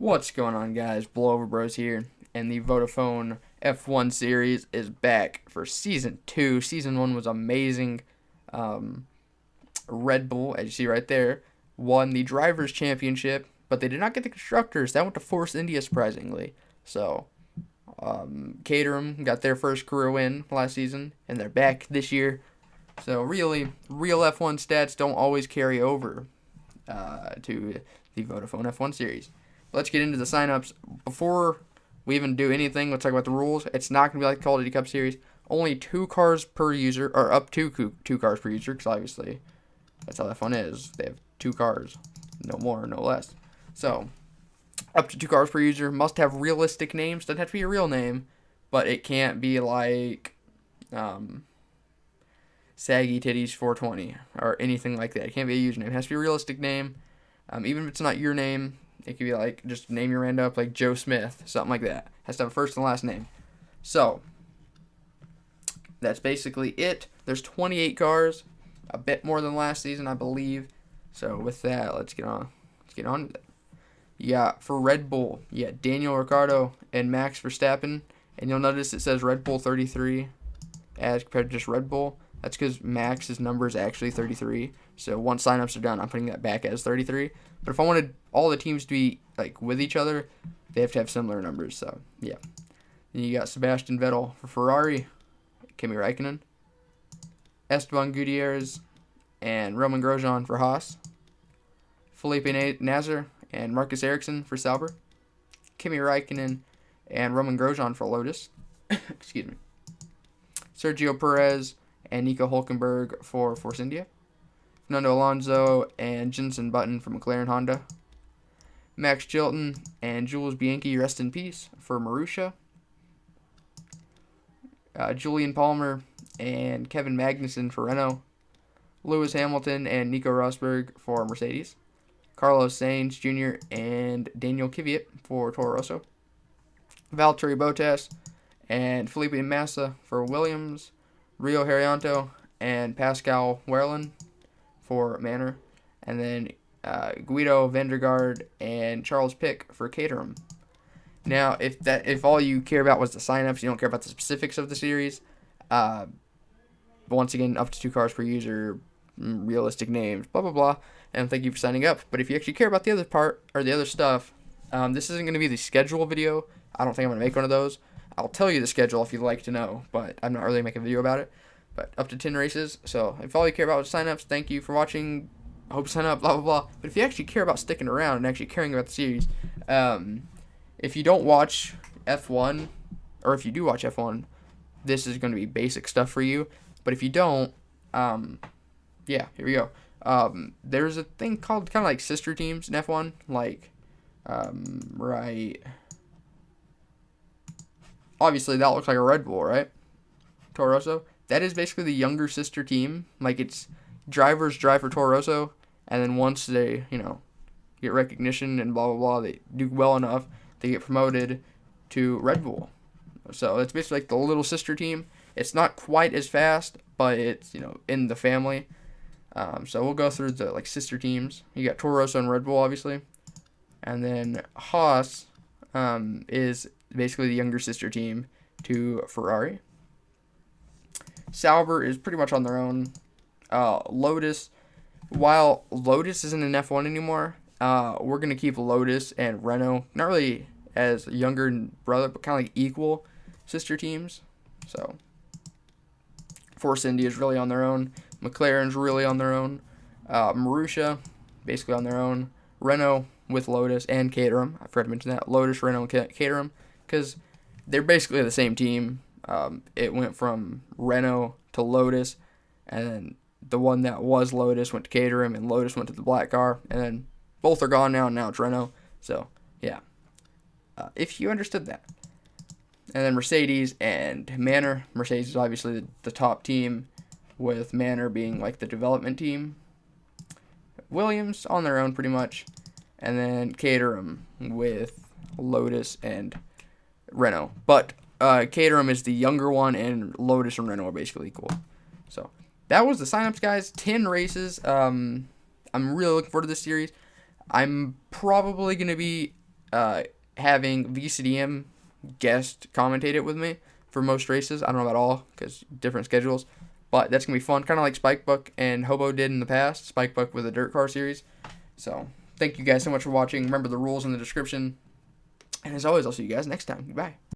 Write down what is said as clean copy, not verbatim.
What's going on, guys? Blowover Bros here, and the Vodafone F1 series is back for Season 2. Season 1 was amazing. Red Bull, as you see right there, won the Drivers' Championship, but they did not get the Constructors. That went to Force India, surprisingly. So, Caterham got their first career win last season, and they're back this year. So, really, real F1 stats don't always carry over to the Vodafone F1 series. Let's get into the signups. Before we even do anything, let's talk about the rules. It's not going to be like the Call of Duty Cup series. Only 2 cars per user, or up to 2 cars per user, because obviously that's how F1 is. They have 2 cars, no more, no less. So, up to 2 cars per user. Must have realistic names. Doesn't have to be a real name, but it can't be like Saggy Titties 420 or anything like that. It can't be a username. It has to be a realistic name. Even if it's not your name, it could be like, just name your random up, like Joe Smith, something like that. Has to have a first and last name. So, that's basically it. There's 28 cars, a bit more than last season, I believe. So, with that, let's get on with it. Yeah, for Red Bull, Daniel Ricciardo and Max Verstappen. And you'll notice it says Red Bull 33 as compared to just Red Bull. That's because Max's number is actually 33. So once signups are done, I'm putting that back as 33. But if I wanted all the teams to be like with each other, they have to have similar numbers. So yeah. Then you got Sebastian Vettel for Ferrari, Kimi Räikkönen, Esteban Gutierrez, and Roman Grosjean for Haas, Felipe Nasr and Marcus Ericsson for Sauber, Kimi Räikkönen and Roman Grosjean for Lotus. Excuse me. Sergio Perez and Nico Hulkenberg for Force India, Fernando Alonso and Jenson Button for McLaren Honda, Max Chilton and Jules Bianchi, rest in peace, for Marussia, Julian Palmer and Kevin Magnussen for Renault, Lewis Hamilton and Nico Rosberg for Mercedes, Carlos Sainz Jr. and Daniel Kvyat for Toro Rosso, Valtteri Bottas and Felipe Massa for Williams, Rio Haryanto and Pascal Wehrlein for Manor, and then Guido Vandergaard and Charles Pick for Caterham. Now, if all you care about was the signups, you don't care about the specifics of the series, once again, up to 2 cars per user, realistic names, blah, blah, blah, and thank you for signing up. But if you actually care about the other part, or the other stuff, this isn't going to be the schedule video. I don't think I'm going to make one of those. I'll tell you the schedule if you'd like to know, but I'm not really making a video about it. But up to 10 races. So if all you care about is signups, thank you for watching. I hope you sign up, blah, blah, blah. But if you actually care about sticking around and actually caring about the series, if you don't watch F1, or if you do watch F1, this is going to be basic stuff for you. But if you don't, here we go. There's a thing called kind of like sister teams in F1, like, right. Obviously, that looks like a Red Bull, right? Toro Rosso. That is basically the younger sister team. Like, it's drivers drive for Toro Rosso, and then once they, get recognition and blah, blah, blah, they do well enough, they get promoted to Red Bull. So, it's basically like the little sister team. It's not quite as fast, but it's, in the family. So, we'll go through the, sister teams. You got Toro Rosso and Red Bull, obviously. And then Haas is basically the younger sister team to Ferrari. Sauber is pretty much on their own. Lotus, while Lotus isn't in F1 anymore, we're going to keep Lotus and Renault, not really as younger brother, but kind of like equal sister teams. So, Force India is really on their own. McLaren's really on their own. Marussia, basically on their own. Renault with Lotus and Caterham. I forgot to mention that. Lotus, Renault, and Caterham, because they're basically the same team. It went from Renault to Lotus, and then the one that was Lotus went to Caterham, and Lotus went to the black car, and then both are gone now, and now it's Renault. So, yeah. If you understood that. And then Mercedes and Manor. Mercedes is obviously the top team, with Manor being like the development team. Williams on their own pretty much. And then Caterham with Lotus and Renault. But Caterham is the younger one, and Lotus and Renault are basically equal. So that was the signups, guys. 10 races. I'm really looking forward to this series. I'm probably going to be having VCDM guest commentate it with me for most races. I don't know about all because different schedules, but that's going to be fun. Kind of like Spikebook and Hobo did in the past. Spikebook with a dirt car series. So thank you guys so much for watching. Remember the rules in the description. And as always, I'll see you guys next time. Goodbye.